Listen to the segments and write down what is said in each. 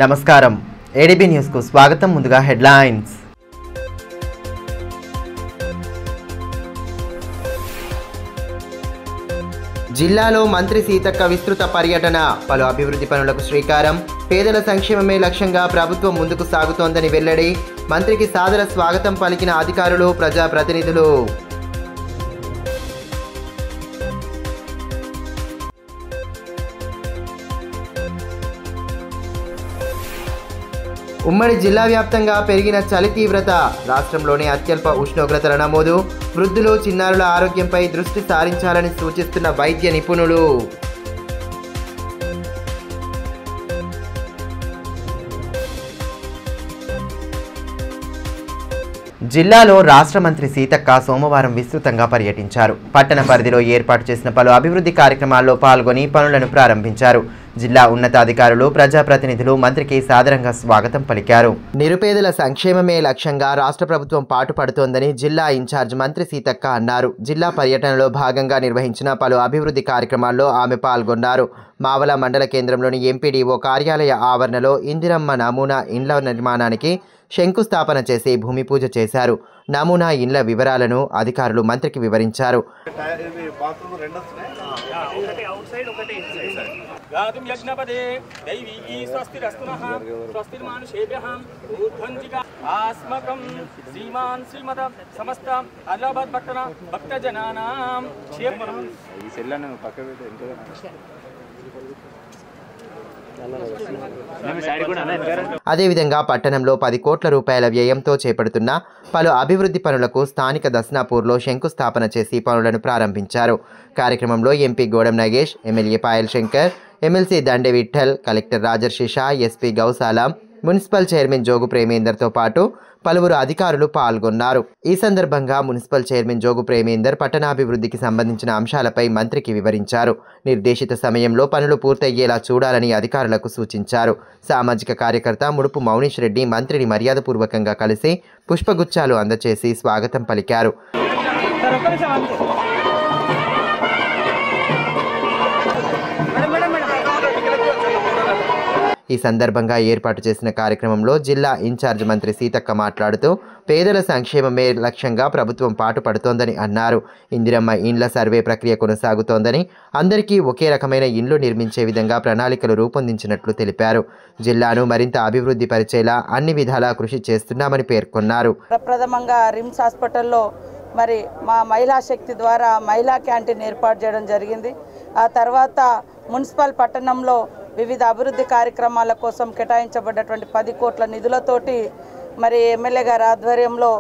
నమస్కారం ADB news కు స్వాగతం. ముందుగా హెడ్లైన్స్. జిల్లాలో మంత్రి సీతక్క విస్తృత పర్యటన, పలు అభివృద్ధి పనులకు శ్రీకారం, పేదల సంక్షేమమే లక్ష్యంగా ప్రభుత్వం ముందుకు సాగుతోందని వెల్లడి, మంత్రికి సాదర స్వాగతం పలికిన అధికారులు, ప్రజాప్రతినిధులు. ఉమ్మడి జిల్లా వ్యాప్తంగా పెరిగిన చలి తీవ్రత, రాష్ట్రంలోని అత్యల్ప ఉష్ణోగ్రతల నమోదు, వృద్ధులు చిన్నారుల ఆరోగ్యంపై దృష్టి సారించాలని సూచిస్తున్న వైద్య నిపుణులు. జిల్లాలో రాష్ట్ర మంత్రి సీతక్క సోమవారం విస్తృతంగా పర్యటించారు. పట్టణ పరిధిలో ఏర్పాటు చేసిన పలు అభివృద్ధి కార్యక్రమాల్లో పాల్గొని పనులను ప్రారంభించారు. జిల్లా ఉన్నతాధికారులు, ప్రజాప్రతినిధులు మంత్రికి సాదరంగా స్వాగతం పలికారు. నిరుపేదల సంక్షేమమే లక్ష్యంగా రాష్ట్ర ప్రభుత్వం పాటుపడుతోందని జిల్లా ఇన్ఛార్జ్ మంత్రి సీతక్క అన్నారు. జిల్లా పర్యటనలో భాగంగా నిర్వహించిన పలు అభివృద్ధి కార్యక్రమాల్లో ఆమె పాల్గొన్నారు. మావల మండల కేంద్రంలోని ఎంపీడీఓ కార్యాలయ ఆవరణలో ఇందిరమ్మ నమూనా ఇండ్ల నిర్మాణానికి శంకుస్థాపన చేసి భూమి పూజ చేశారు. నమూనా ఇండ్ల వివరాలను అధికారులు మంత్రికి వివరించారు. అదేవిధంగా పట్టణంలో 10 కోట్ల రూపాయల వ్యయంతో చేపడుతున్న పలు అభివృద్ధి పనులకు స్థానిక దస్నాపూర్లో శంకుస్థాపన చేసి పనులను ప్రారంభించారు. కార్యక్రమంలో MP Godam Nagesh, MLA Payal Shankar, MLC Dande Vithal, collector Rajarshi Shah, SP Gousalam, municipal chairman Jogu ప్రేమేందర్తో పాటు పలువురు అధికారులు పాల్గొన్నారు. ఈ సందర్భంగా మున్సిపల్ చైర్మన్ జోగు ప్రేమేందర్ పట్టణాభివృద్ధికి సంబంధించిన అంశాలపై మంత్రికి వివరించారు. నిర్దేశిత సమయంలో పనులు పూర్తయ్యేలా చూడాలని అధికారులకు సూచించారు. సామాజిక కార్యకర్త ముడుపు మౌనీష్ రెడ్డి మంత్రిని మర్యాదపూర్వకంగా కలిసి పుష్పగుచ్చాలు అందచేసి స్వాగతం పలికారు. ఈ సందర్భంగా ఏర్పాటు చేసిన కార్యక్రమంలో జిల్లా ఇన్ఛార్జ్ మంత్రి సీతక్క మాట్లాడుతూ పేదల సంక్షేమమే లక్ష్యంగా ప్రభుత్వం పాటుపడుతోందని అన్నారు. ఇందిరమ్మ ఇండ్ల సర్వే ప్రక్రియ కొనసాగుతోందని, అందరికీ ఒకే రకమైన ఇండ్లు నిర్మించే విధంగా ప్రణాళికలు రూపొందించినట్లు తెలిపారు. జిల్లాను మరింత అభివృద్ధి పరిచేలా అన్ని విధాలా కృషి చేస్తున్నామని పేర్కొన్నారు. ప్రథమంగా రిమ్స్ హాస్పిటల్లో మరి మా మహిళా శక్తి ద్వారా మహిళా క్యాంటీన్ ఏర్పాటు చేయడం జరిగింది. ఆ తర్వాత మున్సిపల్ పట్టణంలో వివిధ అభివృద్ధి కార్యక్రమాల కోసం కేటాయించబడ్డటువంటి 10 కోట్ల నిధులతోటి మరి ఎమ్మెల్యే గారి ఆధ్వర్యంలో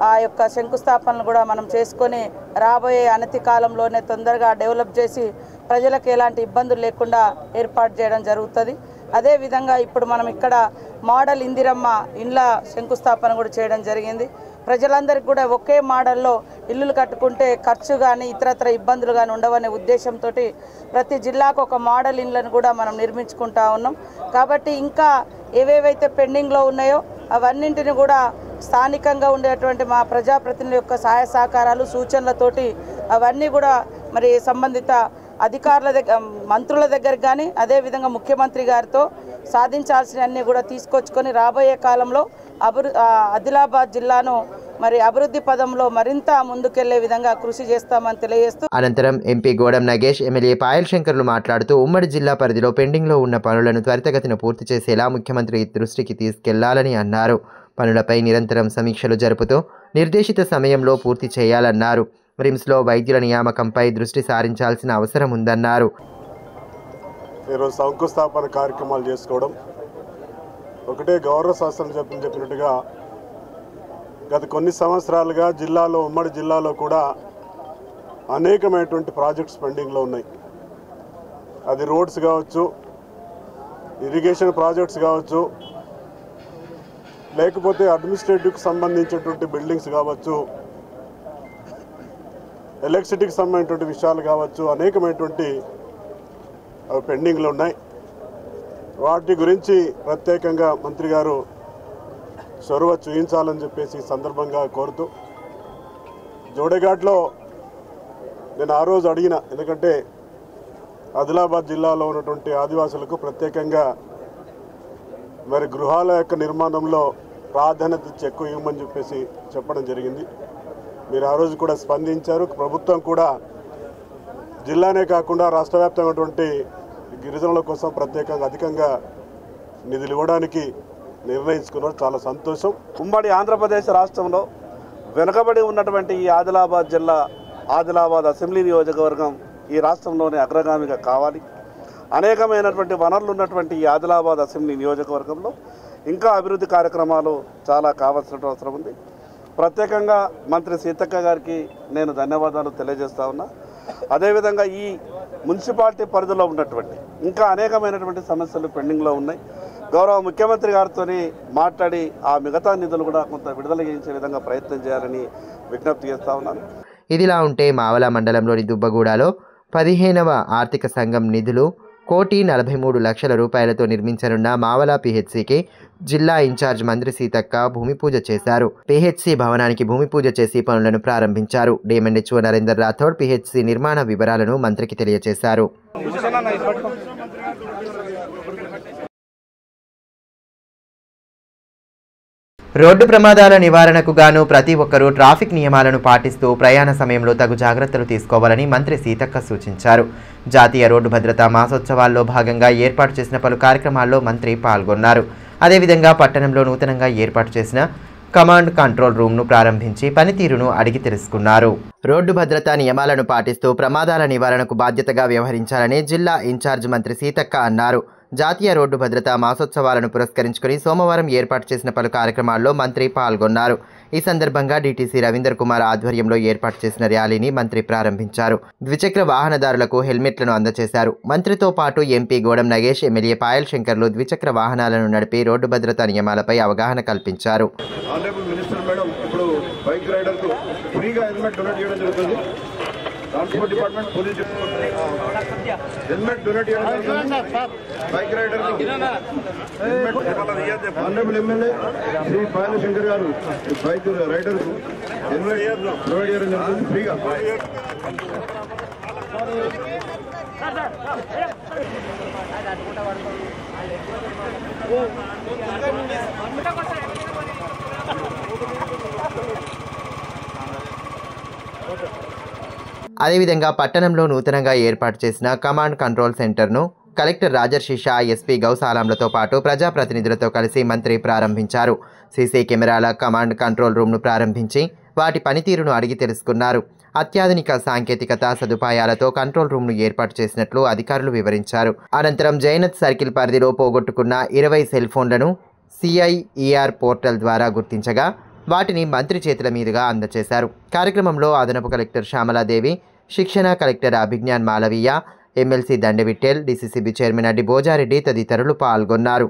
ఆ యొక్క శంకుస్థాపనలు కూడా మనం చేసుకొని రాబోయే అనతి కాలంలోనే తొందరగా డెవలప్ చేసి ప్రజలకు ఎలాంటి ఇబ్బందులు లేకుండా ఏర్పాటు చేయడం జరుగుతుంది. అదేవిధంగా ఇప్పుడు మనం ఇక్కడ మోడల్ ఇందిరమ్మ ఇండ్ల శంకుస్థాపన కూడా చేయడం జరిగింది. ప్రజలందరికీ కూడా ఒకే మోడల్లో ఇల్లులు కట్టుకుంటే ఖర్చు కానీ ఇతరత్ర ఇబ్బందులు కానీ ఉండవనే ఉద్దేశంతో ప్రతి జిల్లాకు ఒక మోడల్ ఇండ్లను కూడా మనం నిర్మించుకుంటా ఉన్నాం. కాబట్టి ఇంకా ఏవేవైతే పెండింగ్లో ఉన్నాయో అవన్నింటిని కూడా స్థానికంగా ఉండేటువంటి మా ప్రజాప్రతినిధుల యొక్క సహాయ సహకారాలు, సూచనలతోటి అవన్నీ కూడా మరి సంబంధిత అధికారుల దగ్గర, మంత్రుల దగ్గర కానీ అదేవిధంగా ముఖ్యమంత్రి గారితో సాధించాల్సినవన్నీ కూడా తీసుకొచ్చుకొని రాబోయే కాలంలో ఆదిలాబాద్ జిల్లాను మరి అభివృద్ధి పదంలో మరింత ముందుకెళ్లే విధంగా కృషి చేస్తామని తెలియజేస్తూ అనంతరం ఎంపీ గోడం నగేష్, ఎమ్మెల్యే పాయల్ శంకర్లు మాట్లాడుతూ ఉమ్మడి జిల్లా పరిధిలో పెండింగ్లో ఉన్న పనులను త్వరితగతిన పూర్తి చేసేలా ముఖ్యమంత్రి దృష్టికి తీసుకెళ్లాలని అన్నారు. పనులపై నిరంతరం సమీక్షలు జరుపుతూ నిర్దేశిత సమయంలో పూర్తి చేయాలన్నారు. రిమ్స్లో వైద్యుల నియామకంపై దృష్టి సారించాల్సిన అవసరం ఉందన్నారు. ఈరోజు శంకుస్థాపన కార్యక్రమాలు చేసుకోవడం ఒకటే గౌరవ శాస్త్రం చెప్పినట్టుగా గత కొన్ని సంవత్సరాలుగా జిల్లాలో, ఉమ్మడి జిల్లాలో కూడా అనేకమైనటువంటి ప్రాజెక్ట్స్ పెండింగ్లో ఉన్నాయి. అది రోడ్స్ కావచ్చు, ఇరిగేషన్ ప్రాజెక్ట్స్ కావచ్చు, లేకపోతే అడ్మినిస్ట్రేటివ్కి సంబంధించినటువంటి బిల్డింగ్స్ కావచ్చు, ఎలక్ట్రిసిటీకి సంబంధించినటువంటి విషయాలు కావచ్చు, అనేకమైనటువంటి పెండింగ్లు ఉన్నాయి. వాటి గురించి ప్రత్యేకంగా మంత్రి గారు చొరవ చూపించాలని చెప్పేసి సందర్భంగా కోరుతూ, జోడేఘాట్లో నేను ఆ రోజు అడిగిన, ఎందుకంటే ఆదిలాబాద్ జిల్లాలో ఉన్నటువంటి ఆదివాసులకు ప్రత్యేకంగా మరి గృహాల యొక్క నిర్మాణంలో ప్రాధాన్యత ఎక్కువ ఇవ్వమని చెప్పేసి చెప్పడం జరిగింది. మీరు ఆ రోజు కూడా స్పందించారు. ప్రభుత్వం కూడా జిల్లానే కాకుండా రాష్ట్ర వ్యాప్తంగా ఉన్నటువంటి గిరిజనుల కోసం ప్రత్యేకంగా అధికంగా నిధులు ఇవ్వడానికి నిర్ణయించుకున్నారు. చాలా సంతోషం. ఉమ్మడి ఆంధ్రప్రదేశ్ రాష్ట్రంలో వెనుకబడి ఉన్నటువంటి ఈ ఆదిలాబాద్ జిల్లా, ఆదిలాబాద్ అసెంబ్లీ నియోజకవర్గం ఈ రాష్ట్రంలోనే అగ్రగామిగా కావాలి. అనేకమైనటువంటి వనరులు ఉన్నటువంటి ఈ ఆదిలాబాద్ అసెంబ్లీ నియోజకవర్గంలో ఇంకా అభివృద్ధి కార్యక్రమాలు చాలా కావాల్సిన అవసరం ఉంది. ప్రత్యేకంగా మంత్రి సీతక్క గారికి నేను ధన్యవాదాలు తెలియజేస్తా ఉన్నా. అదేవిధంగా ఈ మున్సిపాలిటీ పరిధిలో ఉన్నటువంటి ఇంకా అనేకమైనటువంటి సమస్యలు పెండింగ్లో ఉన్నాయి. గౌరవ ముఖ్యమంత్రి గారితో మాట్లాడి ఆ మిగతా నిధులు కూడా కొంత విడుదల చేయించే విధంగా ప్రయత్నం చేయాలని విజ్ఞప్తి చేస్తా ఉన్నాను. ఇదిలా ఉంటే మావల మండలంలోని దుబ్బగూడలో 15వ ఆర్థిక సంఘం నిధులు 1,43,00,000 రూపాయలతో నిర్మించనున్న మావల పిహెచ్సికి జిల్లా ఇన్ఛార్జ్ మంత్రి సీతక్క భూమి పూజ చేశారు. పిహెచ్సి భవనానికి భూమి పూజ చేసి పనులను ప్రారంభించారు. డిఎంఎన్హెచ్ఓ నరేందర్ రాథోడ్ పిహెచ్సి నిర్మాణ వివరాలను మంత్రికి తెలియజేశారు. రోడ్డు ప్రమాదాల నివారణకు గాను ప్రతి ఒక్కరూ ట్రాఫిక్ నియమాలను పాటిస్తూ ప్రయాణ సమయంలో తగు జాగ్రత్తలు తీసుకోవాలని మంత్రి సీతక్క సూచించారు. జాతీయ రోడ్డు భద్రతా మాసోత్సవాల్లో భాగంగా ఏర్పాటు చేసిన పలు కార్యక్రమాల్లో మంత్రి పాల్గొన్నారు. అదేవిధంగా పట్టణంలో నూతనంగా ఏర్పాటు చేసిన కమాండ్ కంట్రోల్ రూమ్ను ప్రారంభించి పనితీరును అడిగి తెలుసుకున్నారు. రోడ్డు భద్రతా నియమాలను పాటిస్తూ ప్రమాదాల నివారణకు బాధ్యతగా వ్యవహరించాలని జిల్లా ఇన్ఛార్జ్ మంత్రి సీతక్క అన్నారు. జాతీయ రోడ్డు భద్రతా మాసోత్సవాలను పురస్కరించుకుని సోమవారం ఏర్పాటు చేసిన పలు కార్యక్రమాల్లో మంత్రి పాల్గొన్నారు. ఈ సందర్భంగా డీటీసీ రవీందర్ కుమార్ ఆధ్వర్యంలో ఏర్పాటు చేసిన ర్యాలీని మంత్రి ప్రారంభించారు. ద్విచక్ర వాహనదారులకు హెల్మెట్లను అందజేశారు. మంత్రితో పాటు ఎంపీ గోడం నగేష్, ఎమ్మెల్యే పాయల్ శంకర్లు ద్విచక్ర వాహనాలను నడిపి రోడ్డు భద్రతా నియమాలపై అవగాహన కల్పించారు. Transport department police helmet donate bike rider honourable MLA Shri Payal Shankar గారు బైక్ రైడర్ హెల్మెట్ ప్రొవైడ్ చేయడం జరుగుతుంది ఫ్రీగా. అదేవిధంగా పట్టణంలో నూతనంగా ఏర్పాటు చేసిన కమాండ్ కంట్రోల్ సెంటర్ను కలెక్టర్ రాజర్షి షా, ఎస్పీ గౌసాలాంలతో పాటు ప్రజాప్రతినిధులతో కలిసి మంత్రి ప్రారంభించారు. సీసీ కెమెరాల కమాండ్ కంట్రోల్ రూమ్ను ప్రారంభించి వాటి పనితీరును అడిగి తెలుసుకున్నారు. అత్యాధునిక సాంకేతికత సదుపాయాలతో కంట్రోల్ రూమ్ను ఏర్పాటు చేసినట్లు అధికారులు వివరించారు. అనంతరం జైనత్ సర్కిల్ పరిధిలో పోగొట్టుకున్న 20 సెల్ ఫోన్లను సిఐఈఆర్ పోర్టల్ ద్వారా గుర్తించగా వాటిని మంత్రి చేతుల మీదుగా అందజేశారు. కార్యక్రమంలో అదనపు కలెక్టర్ శ్యామలాదేవి, శిక్షణ collector Abhignan Malaviya, MLC Dande Vithal, DCCB chairman Addi Bhojareddy తదితరులు పాల్గొన్నారు.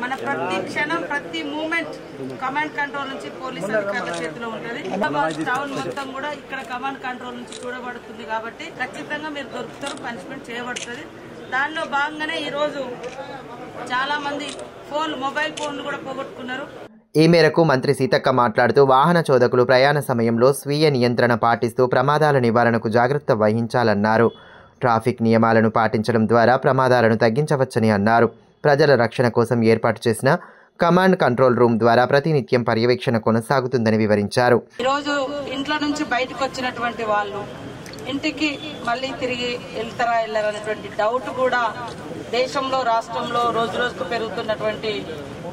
మన ప్రతి క్షణం ప్రతి మూమెంట్ కమాండ్ కంట్రోల్ నుంచి పోలీస్ అధికారుల చేతిలో ఉంటుంది. టౌన్ మొత్తం కూడా ఇక్కడ కమాండ్ కంట్రోల్ నుంచి చూడబడుతుంది కాబట్టి ఖచ్చితంగా మీరు దొరుకుతారు, పనిష్మెంట్ చేయబడుతుంది. దానిలో భాగంగానే ఈరోజు చాలా మంది మొబైల్ ఫోన్లు కూడా పోగొట్టుకున్నారు. ఈ మేరకు మంత్రి సీతక్క మాట్లాడుతూ వాహన చోదకులు ప్రయాణ సమయంలో స్వీయ నియంత్రణ పాటిస్తూ ప్రమాదాల నివారణకు జాగ్రత్త వహించాలన్నారు. ట్రాఫిక్ నియమాలను పాటించడం ద్వారా ప్రమాదాలను తగ్గించవచ్చని అన్నారు. ప్రజల రక్షణ కోసం ఏర్పాటు చేసిన కమాండ్ కంట్రోల్ రూమ్ ద్వారా ప్రతినిత్యం పర్యవేక్షణ కొనసాగుతుందని వివరించారు. ఈరోజు ఇంట్లో నుంచి బయటకు వచ్చినటువంటి వాళ్ళు ఇంటికి మళ్ళీ తిరిగి వెళ్తారా వెళ్ళారనేటువంటి డౌట్ కూడా దేశంలో, రాష్ట్రంలో రోజు రోజుకు పెరుగుతున్నటువంటి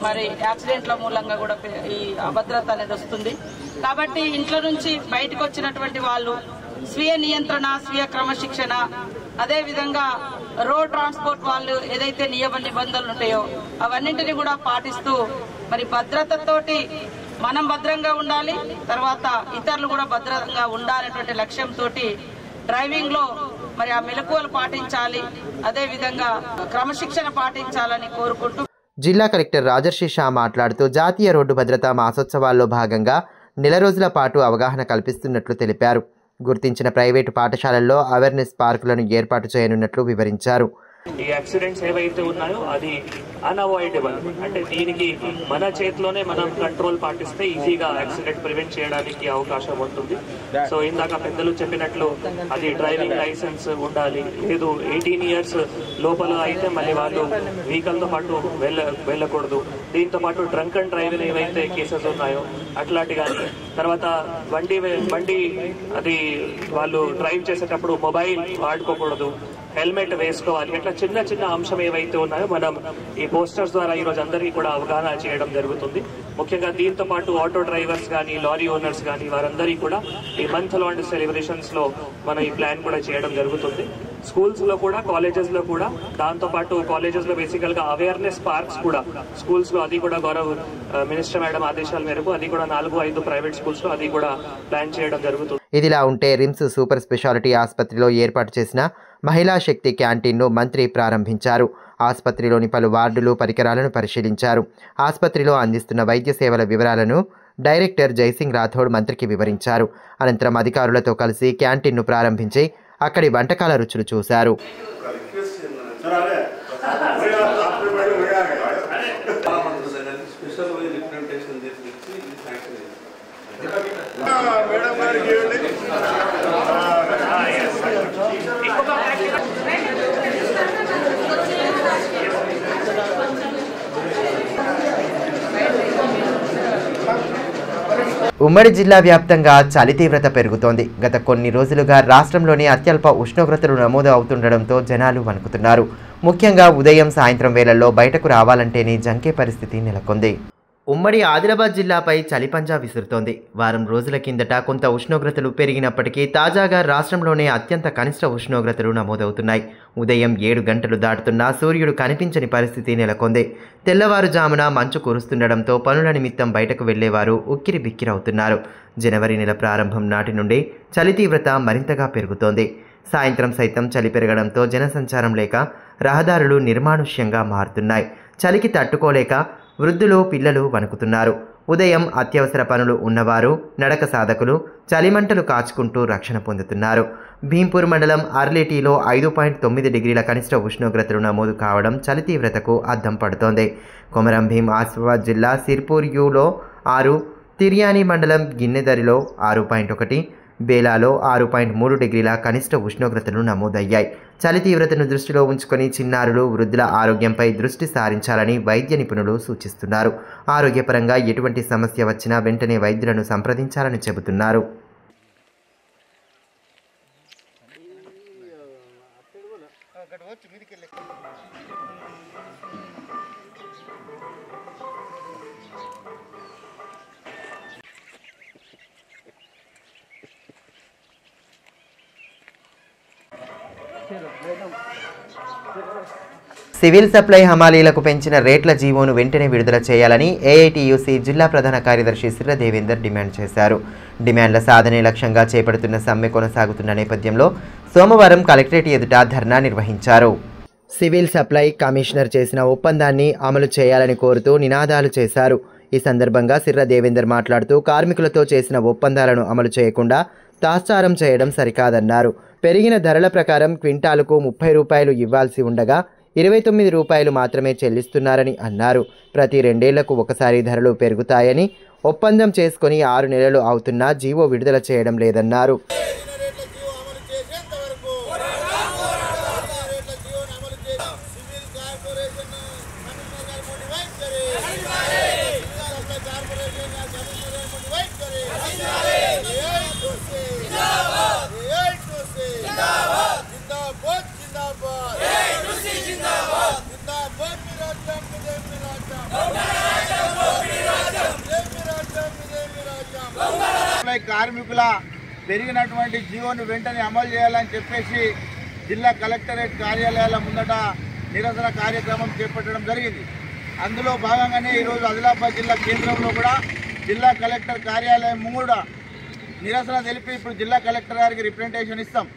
మరి యాక్సిడెంట్ల మూలంగా కూడా ఈ అభద్రత అనేది వస్తుంది. కాబట్టి ఇంట్లో నుంచి బయటకు వచ్చినటువంటి వాళ్ళు స్వీయ నియంత్రణ, స్వీయ క్రమశిక్షణ, అదే విధంగా రోడ్ ట్రాన్స్పోర్ట్ వాళ్ళు ఏదైతే నియమ నిబంధనలు ఉంటాయో అవన్నింటినీ కూడా పాటిస్తూ మరి భద్రతతోటి మనం భద్రంగా ఉండాలి, తర్వాత ఇతరులు కూడా భద్రంగా ఉండాలనేటువంటి లక్ష్యంతో డ్రైవింగ్ లో మరి ఆ మెలకువలు పాటించాలి, అదే విధంగా క్రమశిక్షణ పాటించాలని కోరుకుంటూ జిల్లా కలెక్టర్ రాజర్షి షా మాట్లాడుతూ జాతీయ రోడ్డు భద్రతా మాసోత్సవాల్లో భాగంగా నెల రోజుల పాటు అవగాహన కల్పిస్తున్నట్లు తెలిపారు. గుర్తించిన ప్రైవేటు పాఠశాలల్లో అవేర్నెస్ పార్కులను ఏర్పాటు చేయనున్నట్లు వివరించారు. ఈ యాక్సిడెంట్స్ ఏవైతే ఉన్నాయో అది అన్అవాయిడబుల్, అంటే దీనికి మన చేతిలోనే మనం కంట్రోల్ పాటిస్తే ఈజీగా యాక్సిడెంట్ ప్రివెంట్ చేయడానికి అవకాశం ఉంటుంది. సో ఇందాక పెద్దలు చెప్పినట్లు అది డ్రైవింగ్ లైసెన్స్ ఉండాలి, లేదు 18 years లోపల అయితే మళ్ళీ వాళ్ళు వెహికల్తో పాటు వెళ్ళకూడదు. దీంతో పాటు డ్రంక్ అండ్ డ్రైవ్ ఏవైతే కేసెస్ ఉన్నాయో అట్లాంటి కానీ, తర్వాత బండి అది వాళ్ళు డ్రైవ్ చేసేటప్పుడు మొబైల్ వాడుకోకూడదు, హెల్మెట్ వేసుకోవాలి. ఇట్లా చిన్న చిన్న అంశం ఏవైతే ఉన్నాయో మనం ఈ పోస్టర్స్ ద్వారా ఈరోజు అందరికీ కూడా అవగాహన చేయడం జరుగుతుంది. ముఖ్యంగా దీంతో పాటు ఆటో డ్రైవర్స్ కానీ, లారీ ఓనర్స్ కానీ వారందరికీ కూడా ఈ మంత్ లాంటి సెలబ్రేషన్స్ లో మనం ఈ ప్లాన్ కూడా చేయడం జరుగుతుంది. స్కూల్స్ లో కూడా, కాలేజెస్ లో కూడా, దాంతో పాటు కాలేజెస్ లో బేసికల్ గా అవేర్నెస్ పార్క్స్ కూడా స్కూల్స్ లో, అది కూడా గౌరవ్ మినిస్టర్ మేడం ఆదేశాల మేరకు అది కూడా 4-5 ప్రైవేట్ స్కూల్స్ లో అది కూడా ప్లాన్ చేయడం జరుగుతుంది. ఇదిలా ఉంటే రిమ్స్ సూపర్ స్పెషాలిటీ ఆసుపత్రిలో ఏర్పాటు చేసిన మహిళా శక్తి క్యాంటీన్ను మంత్రి ప్రారంభించారు. ఆసుపత్రిలోని పలు వార్డులు, పరికరాలను పరిశీలించారు. ఆసుపత్రిలో అందిస్తున్న వైద్య సేవల వివరాలను డైరెక్టర్ జైసింగ్ రాథోడ్ మంత్రికి వివరించారు. అనంతరం అధికారులతో కలిసి క్యాంటీన్ను ప్రారంభించి అక్కడి వంటకాల రుచులు చూశారు. ఉమ్మడి జిల్లా వ్యాప్తంగా చలి తీవ్రత పెరుగుతోంది. గత కొన్ని రోజులుగా రాష్ట్రంలోని అత్యల్ప ఉష్ణోగ్రతలు నమోదు అవుతుండడంతో జనాలు వణుకుతున్నారు. ముఖ్యంగా ఉదయం, సాయంత్రం వేళల్లో బయటకు రావాలంటేనే జంకే పరిస్థితి నెలకొంది. ఉమ్మడి ఆదిలాబాద్ జిల్లాపై చలిపంజా విసురుతోంది. వారం రోజుల కిందట కొంత ఉష్ణోగ్రతలు పెరిగినప్పటికీ తాజాగా రాష్ట్రంలోనే అత్యంత కనిష్ట ఉష్ణోగ్రతలు నమోదవుతున్నాయి. ఉదయం 7 గంటలు దాటుతున్నా సూర్యుడు కనిపించని పరిస్థితి నెలకొంది. తెల్లవారుజామున మంచు కురుస్తుండడంతో పనుల నిమిత్తం బయటకు వెళ్లేవారు ఉక్కిరి బిక్కిరవుతున్నారు. జనవరి నెల ప్రారంభం నాటి నుండి చలి తీవ్రత మరింతగా పెరుగుతోంది. సాయంత్రం సైతం చలి పెరగడంతో జనసంచారం లేక రహదారులు నిర్మానుష్యంగా మారుతున్నాయి. చలికి తట్టుకోలేక వృద్ధులు, పిల్లలు వణుకుతున్నారు. ఉదయం అత్యవసర పనులు ఉన్నవారు, నడక సాధకులు చలిమంటలు కాచుకుంటూ రక్షణ పొందుతున్నారు. భీంపూర్ మండలం అర్లేటీలో 5.9 డిగ్రీల కనిష్ట ఉష్ణోగ్రతలు నమోదు కావడం చలి తీవ్రతకు అద్దం పడుతోంది. కొమరం భీం ఆసిఫాబాద్ జిల్లా సిర్పూర్ యూలో 6, తిర్యానీ మండలం గిన్నెదరిలో 6.1, బేలాలో 6.3 డిగ్రీల కనిష్ట ఉష్ణోగ్రతలు నమోదయ్యాయి. చలి తీవ్రతను దృష్టిలో ఉంచుకొని చిన్నారులు, వృద్ధుల ఆరోగ్యంపై దృష్టి సారించాలని వైద్య నిపుణులు సూచిస్తున్నారు. ఆరోగ్యపరంగా ఎటువంటి సమస్య వచ్చినా వెంటనే వైద్యులను సంప్రదించాలని చెబుతున్నారు. సివిల్ సప్లై హమాలీలకు పెంచిన రేట్ల జీవోను వెంటనే విడుదల చేయాలని ఏఐటీయూసీ జిల్లా ప్రధాన కార్యదర్శి సిర్ర దేవేందర్ డిమాండ్ చేశారు. డిమాండ్ల సాధనే లక్ష్యంగా చేపడుతున్న సమ్మె కొనసాగుతున్న నేపథ్యంలో సోమవారం కలెక్టరేట్ ఎదుట ధర్నా నిర్వహించారు. సివిల్ సప్లై కమిషనర్ చేసిన ఒప్పందాన్ని అమలు చేయాలని కోరుతూ నినాదాలు చేశారు. ఈ సందర్భంగా సిర్ర దేవేందర్ మాట్లాడుతూ కార్మికులతో చేసిన ఒప్పందాలను అమలు చేయకుండా తాత్సారం చేయడం సరికాదన్నారు. పెరిగిన ధరల ప్రకారం క్వింటాలుకు 30 రూపాయలు ఇవ్వాల్సి ఉండగా 29 రూపాయలు మాత్రమే చెల్లిస్తున్నారని అన్నారు. ప్రతి 2 ఏళ్లకు ఒకసారి ధరలు పెరుగుతాయని ఒప్పందం చేసుకుని 6 నెలలు అవుతున్నా జీవో విడుదల చేయడం లేదన్నారు. కార్మికుల పెరిగినటువంటి జీవోను వెంటనే అమలు చేయాలని చెప్పేసి జిల్లా కలెక్టరేట్ కార్యాలయాల ముందట నిరసన కార్యక్రమం చేపట్టడం జరిగింది. అందులో భాగంగానే ఈరోజు ఆదిలాబాద్ జిల్లా కేంద్రంలో కూడా జిల్లా కలెక్టర్ కార్యాలయం కూడా నిరసన తెలిపి ఇప్పుడు జిల్లా కలెక్టర్ గారికి రిప్రజెంటేషన్ ఇస్తాం.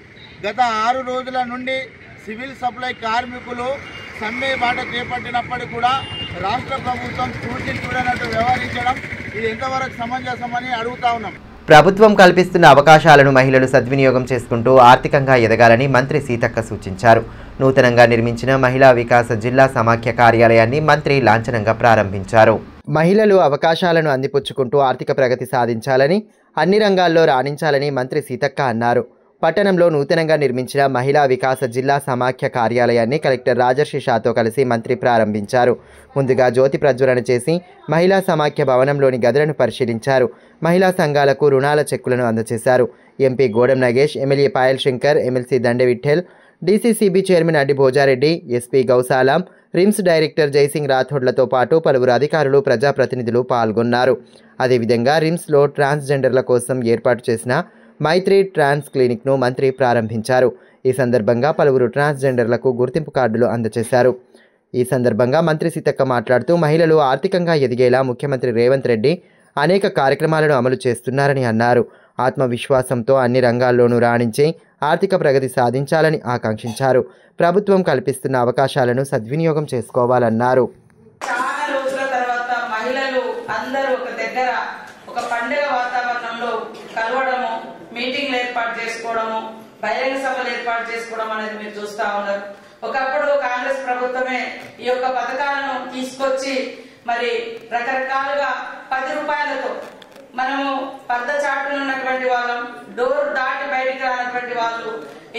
గత 6 రోజుల నుండి సివిల్ సప్లై కార్మికులు సమ్మె బాట చేపట్టినప్పటికీ కూడా రాష్ట్ర ప్రభుత్వం చూసి చూడనట్టు వ్యవహరించడం ఇది ఎంతవరకు సమంజసమని అడుగుతా ఉన్నాం. ప్రభుత్వం కల్పిస్తున్న అవకాశాలను మహిళలు సద్వినియోగం చేసుకుంటూ ఆర్థికంగా ఎదగాలని మంత్రి సీతక్క సూచించారు. నూతనంగా నిర్మించిన మహిళా వికాస జిల్లా సమాఖ్య కార్యాలయాన్ని మంత్రి లాంఛనంగా ప్రారంభించారు. మహిళలు అవకాశాలను అందిపుచ్చుకుంటూ ఆర్థిక ప్రగతి సాధించాలని, అన్ని రంగాల్లో రాణించాలని మంత్రి సీతక్క అన్నారు. పట్టణంలో నూతనంగా నిర్మించిన మహిళా వికాస జిల్లా సమాఖ్య కార్యాలయాన్ని కలెక్టర్ రాజర్షి షాతో కలిసి మంత్రి ప్రారంభించారు. ముందుగా జ్యోతి ప్రజ్వలన చేసి మహిళా సమాఖ్య భవనంలోని గదులను పరిశీలించారు. మహిళా సంఘాలకు రుణాల చెక్కులను అందజేశారు. MP Godam Nagesh, MLA Payal Shankar, MLC Dande Vithal, DCCB chairman Addi Bhojareddy, SP Gousalam, RIMS director Jaisingh రాథోడ్లతో పాటు పలువురు అధికారులు, ప్రజాప్రతినిధులు పాల్గొన్నారు. అదేవిధంగా రిమ్స్లో ట్రాన్స్జెండర్ల కోసం ఏర్పాటు చేసిన మైత్రి ట్రాన్స్ క్లినిక్ను మంత్రి ప్రారంభించారు. ఈ సందర్భంగా పలువురు ట్రాన్స్జెండర్లకు గుర్తింపు కార్డులు అందజేశారు. ఈ సందర్భంగా మంత్రి సీతక్క మాట్లాడుతూ మహిళలు ఆర్థికంగా ఎదిగేలా ముఖ్యమంత్రి రేవంత్ రెడ్డి అనేక కార్యక్రమాలను అమలు చేస్తున్నారని అన్నారు. ఆత్మవిశ్వాసంతో అన్ని రంగాల్లోనూ రాణించి ఆర్థిక ప్రగతి సాధించాలని ఆకాంక్షించారు. ప్రభుత్వం కల్పిస్తున్న అవకాశాలను సద్వినియోగం చేసుకోవాలన్నారు. చాలా రోజుల తర్వాత మహిళలు అందరూ ఒక దగ్గర ఒక పండుగ వాతావరణంలో కలవడము, మీటింగ్లు ఏర్పాటు చేసుకోవడము, బహిరంగ సభలు ఏర్పాటు చేసుకోవడం అనేది మీరు చూస్తా ఉన్నారు. ఒకప్పుడు కాంగ్రెస్ ప్రభుత్వమే ఈ యొక్క పథకాలను తీసుకొచ్చి మరి రకరకాలుగా 10 రూపాయలతో మనము పర్ద చాటున ఉన్నటువంటి వాళ్ళం, డోర్ దాటి బయటికి రానటువంటి వాళ్ళు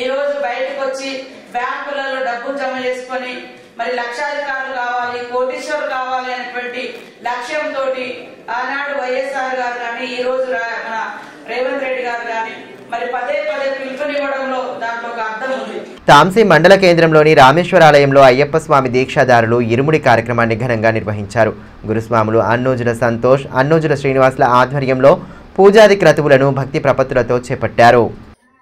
ఈ రోజు బయటకు వచ్చి బ్యాంకులలో డబ్బు జమ చేసుకొని మరి లక్షాధికారులు కావాలి, కోటీశ్వరులు కావాలి అనేటువంటి లక్ష్యంతో ఆనాడు వైఎస్ఆర్ గారు కానీ ఈ రోజు మన రేవంత్ రెడ్డి గారు కానీ మరి పదే పిలుపునివ్వడంలో దాంట్లో ఒక అర్థం ఉంది. తాంసీ మండల కేంద్రంలోని రామేశ్వరాలయంలో అయ్యప్ప స్వామి దీక్షాదారులు ఇరుముడి కార్యక్రమాన్ని ఘనంగా నిర్వహించారు. గురుస్వాములు అన్నోజుల సంతోష్, అన్నోజుల శ్రీనివాసుల ఆధ్వర్యంలో పూజాది క్రతువులను భక్తి ప్రపత్తులతో చేపట్టారు.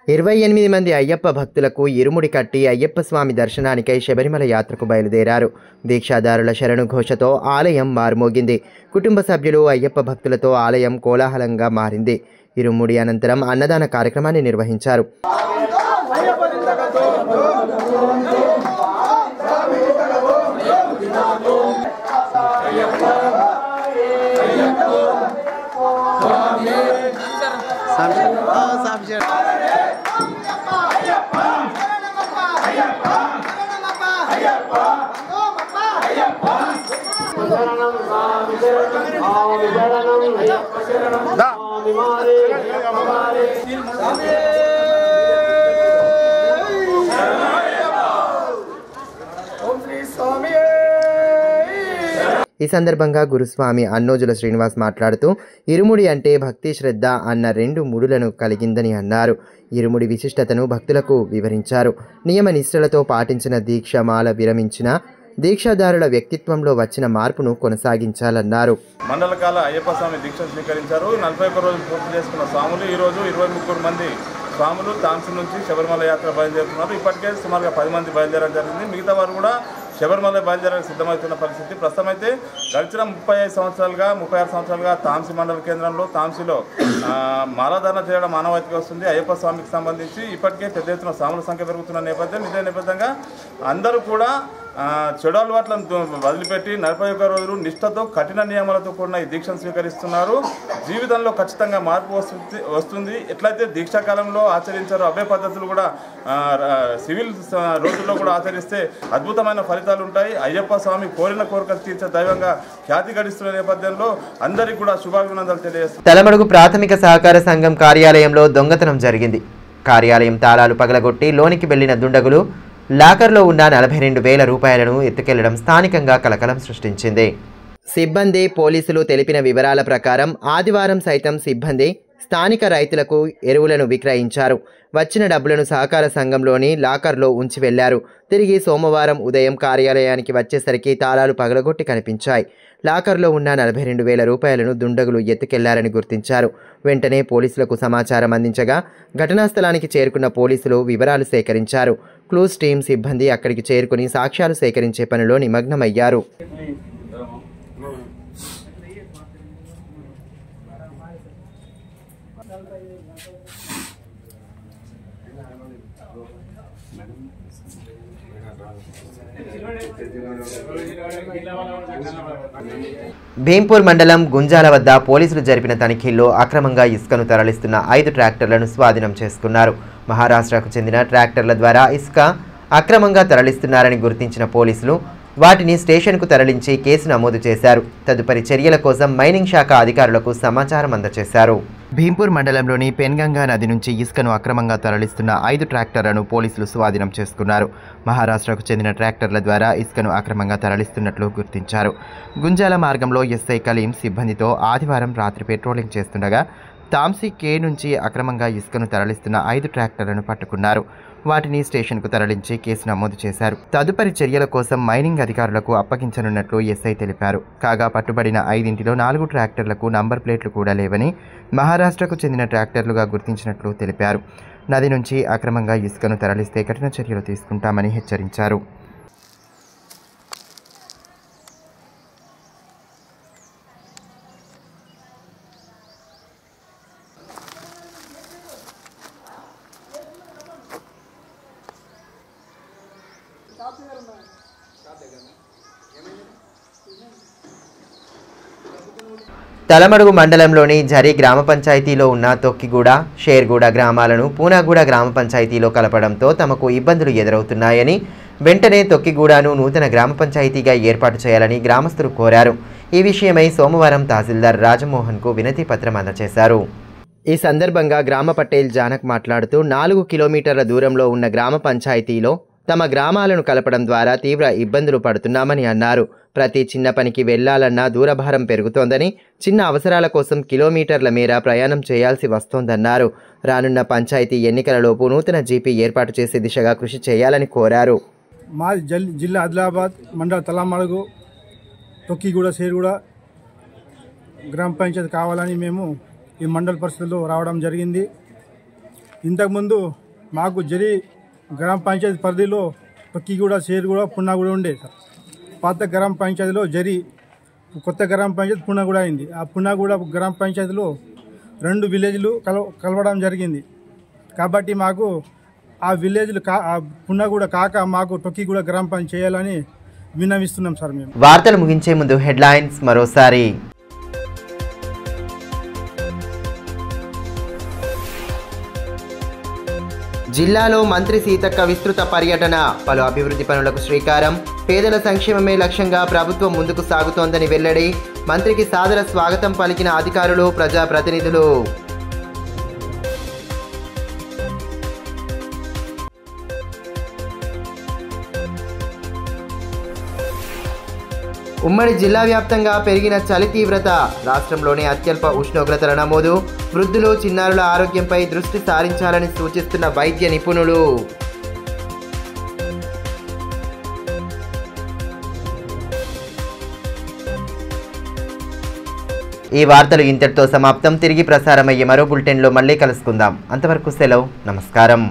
28 మంది అయ్యప్ప భక్తులకు ఇరుముడి కట్టి అయ్యప్ప స్వామి దర్శనానికై శబరిమల యాత్రకు బయలుదేరారు. దీక్షాదారుల శరణు ఘోషతో ఆలయం మారుమోగింది. కుటుంబ సభ్యులు, అయ్యప్ప భక్తులతో ఆలయం కోలాహలంగా మారింది. ఇరుముడి అనంతరం అన్నదాన కార్యక్రమాన్ని నిర్వహించారు. ఈ సందర్భంగా గురుస్వామి అన్నోజుల శ్రీనివాస్ మాట్లాడుతూ ఇరుముడి అంటే భక్తి, శ్రద్ధ అన్న 2 ముడులను కలిగిందని అన్నారు. ఇరుముడి విశిష్టతను భక్తులకు వివరించారు. నియమ నిష్ఠలతో పాటించిన దీక్షమాల విరమించిన దీక్షాదారుల వ్యక్తిత్వంలో వచ్చిన మార్పును కొనసాగించాలన్నారు. మండలకాల అయ్యప్ప స్వామి దీక్ష స్వీకరించారు. 41 రోజులు పూర్తి చేసుకున్న స్వాములు ఈరోజు 23 మంది స్వాములు తాంసీ నుంచి శబరిమల యాత్ర బయలుదేరుతున్నారు. ఇప్పటికే సుమారుగా 10 మంది బయలుదేరడం జరిగింది. మిగతా వారు కూడా శబరిమల బయలుదేరడానికి సిద్ధమవుతున్న పరిస్థితి. ప్రస్తుతం అయితే గడిచిన 36 సంవత్సరాలుగా తాంసీ మండల కేంద్రంలో తాంసీలో మాలాధారణ చేయడం ఆనవాయితీగా వస్తుంది. అయ్యప్ప స్వామికి సంబంధించి ఇప్పటికే పెద్ద ఎత్తున స్వాముల సంఖ్య పెరుగుతున్న నేపథ్యం. ఇదే నేపథ్యంగా అందరూ కూడా చెడు అలవాట్లను వదిలిపెట్టి 41 రోజులు నిష్ఠతో కఠిన నియమాలతో కూడిన ఈ దీక్షను స్వీకరిస్తున్నారు. జీవితంలో ఖచ్చితంగా మార్పు వస్తుంది. ఎట్లయితే దీక్షాకాలంలో ఆచరించారో అవే పద్ధతులు కూడా సివిల్ రోజుల్లో కూడా ఆచరిస్తే అద్భుతమైన ఫలితాలు ఉంటాయి. అయ్యప్ప స్వామి కోరిన కోరికలు తీర్చే దైవంగా ఖ్యాతి గడిస్తున్న నేపథ్యంలో అందరికీ కూడా శుభాభినందనలు తెలియజేస్తారు. తలమడుగు ప్రాథమిక సహకార సంఘం కార్యాలయంలో దొంగతనం జరిగింది. కార్యాలయం తాళాలు పగలగొట్టి లోనికి వెళ్లిన దుండగులు లాకర్లో ఉన్న 42,000 రూపాయలను ఎత్తుకెళ్లడం స్థానికంగా కలకలం సృష్టించింది. సిబ్బంది, పోలీసులు తెలిపిన వివరాల ప్రకారం ఆదివారం సైతం సిబ్బంది స్థానిక రైతులకు ఎరువులను విక్రయించారు. వచ్చిన డబ్బులను సహకార సంఘంలోని లాకర్లో ఉంచి వెళ్లారు. తిరిగి సోమవారం ఉదయం కార్యాలయానికి వచ్చేసరికి తాళాలు పగలగొట్టి కనిపించాయి. లాకర్లో ఉన్న 42,000 రూపాయలను దుండగులు ఎత్తుకెళ్లారని గుర్తించారు. వెంటనే పోలీసులకు సమాచారం అందించగా ఘటనా స్థలానికి చేరుకున్న పోలీసులు వివరాలు సేకరించారు. క్లూస్ టీం సిబ్బంది అక్కడికి చేరుకుని సాక్ష్యాలు సేకరించే పనిలో నిమగ్నమయ్యారు. భీంపూర్ మండలం గుంజాల వద్ద పోలీసులు జరిపిన తనిఖీల్లో అక్రమంగా ఇసుకను తరలిస్తున్న 5 ట్రాక్టర్లను స్వాధీనం చేసుకున్నారు. మహారాష్ట్రకు చెందిన ట్రాక్టర్ల ద్వారా ఇసుక అక్రమంగా తరలిస్తున్నారని గుర్తించిన పోలీసులు వాటిని స్టేషన్కు తరలించి కేసు నమోదు చేశారు. తదుపరి చర్యల కోసం మైనింగ్ శాఖ అధికారులకు సమాచారం అందజేశారు. భీంపూర్ మండలంలోని పెన్గంగా నది నుంచి ఇసుకను అక్రమంగా తరలిస్తున్న 5 ట్రాక్టర్లను పోలీసులు స్వాధీనం చేసుకున్నారు. మహారాష్ట్రకు చెందిన ట్రాక్టర్ల ద్వారా ఇసుకను అక్రమంగా తరలిస్తున్నట్లు గుర్తించారు. గుంజాల మార్గంలో ఎస్ఐ కలీం సిబ్బందితో ఆదివారం రాత్రి పెట్రోలింగ్ చేస్తుండగా తాంసీ కే నుంచి అక్రమంగా ఇసుకను తరలిస్తున్న 5 ట్రాక్టర్లను పట్టుకున్నారు. వాటిని స్టేషన్కు తరలించి కేసు నమోదు చేశారు. తదుపరి చర్యల కోసం మైనింగ్ అధికారులకు అప్పగించనున్నట్లు ఎస్ఐ తెలిపారు. కాగా పట్టుబడిన 5 4 ట్రాక్టర్లకు నంబర్ ప్లేట్లు కూడా లేవని మహారాష్ట్రకు చెందిన ట్రాక్టర్లుగా గుర్తించినట్లు తెలిపారు. నది నుంచి అక్రమంగా ఇసుకను తరలిస్తే కఠిన చర్యలు తీసుకుంటామని హెచ్చరించారు. తలమడుగు మండలంలోని జరి గ్రామ పంచాయతీలో ఉన్న తొక్కిగూడ, షేర్గూడ గ్రామాలను పూనాగూడ గ్రామ పంచాయతీలో కలపడంతో తమకు ఇబ్బందులు ఎదురవుతున్నాయని, వెంటనే తొక్కిగూడను నూతన గ్రామ పంచాయతీగా ఏర్పాటు చేయాలని గ్రామస్తులు కోరారు. ఈ విషయమై సోమవారం తహసీల్దార్ రాజమోహన్కు వినతి పత్రం అందజేశారు. ఈ సందర్భంగా గ్రామ పటేల్ జానక్ మాట్లాడుతూ 4 కిలోమీటర్ల దూరంలో ఉన్న గ్రామ పంచాయతీలో తమ గ్రామాలను కలపడం ద్వారా తీవ్ర ఇబ్బందులు పడుతున్నామని అన్నారు. ప్రతి చిన్న పనికి వెళ్లాలన్నా దూరభారం పెరుగుతోందని, చిన్న అవసరాల కోసం కిలోమీటర్ల మేర ప్రయాణం చేయాల్సి వస్తోందన్నారు. రానున్న పంచాయతీ ఎన్నికలలోపు నూతన జీపీ ఏర్పాటు చేసే దిశగా కృషి చేయాలని కోరారు. మా జిల్లా ఆదిలాబాద్ మండల తలమడుగు తొక్కిగూడ షేర్గూడ గ్రామ పంచాయతీ కావాలని మేము ఈ మండల పరిస్థితుల్లో రావడం జరిగింది. ఇంతకుముందు మాకు జరి గ్రామ పంచాయతీ పరిధిలో తొక్కిగూడ షేర్గూడ పున్నాగూడ ఉండే సార్. పాత గ్రామ పంచాయతీలో జరి, కొత్త గ్రామ పంచాయతీ పున్నాగూడ అయింది. ఆ పున్నాగూడ గ్రామ పంచాయతీలో 2 విలేజ్లు కలవడం జరిగింది. కాబట్టి మాకు ఆ విలేజ్లు పున్నాగూడ కాక మాకు తొక్కిగూడ గ్రామ పంచాయతీ చేయాలని విన్నవిస్తున్నాం సార్ మేము. వార్తలు ముగించే ముందు హెడ్లైన్స్ మరోసారి. జిల్లాలో మంత్రి సీతక్క విస్తృత పర్యటన, పలు అభివృద్ధి పనులకు శ్రీకారం, పేదల సంక్షేమమే లక్ష్యంగా ప్రభుత్వం ముందుకు సాగుతోందని వెల్లడి, మంత్రికి సాదర స్వాగతం పలికిన అధికారులు, ప్రజాప్రతినిధులు. ఉమ్మడి జిల్లా వ్యాప్తంగా పెరిగిన చలి తీవ్రత, రాష్ట్రంలోని అత్యల్ప ఉష్ణోగ్రతల నమోదు, వృద్ధులు, చిన్నారుల ఆరోగ్యంపై దృష్టి సారించాలని సూచిస్తున్న వైద్య నిపుణులు. ఈ వార్తలు ఇంతటితో సమాప్తం. తిరిగి ప్రసారమయ్యే మరో బులెటిన్లో మళ్ళీ కలుసుకుందాం. అంతవరకు సెలవు, నమస్కారం.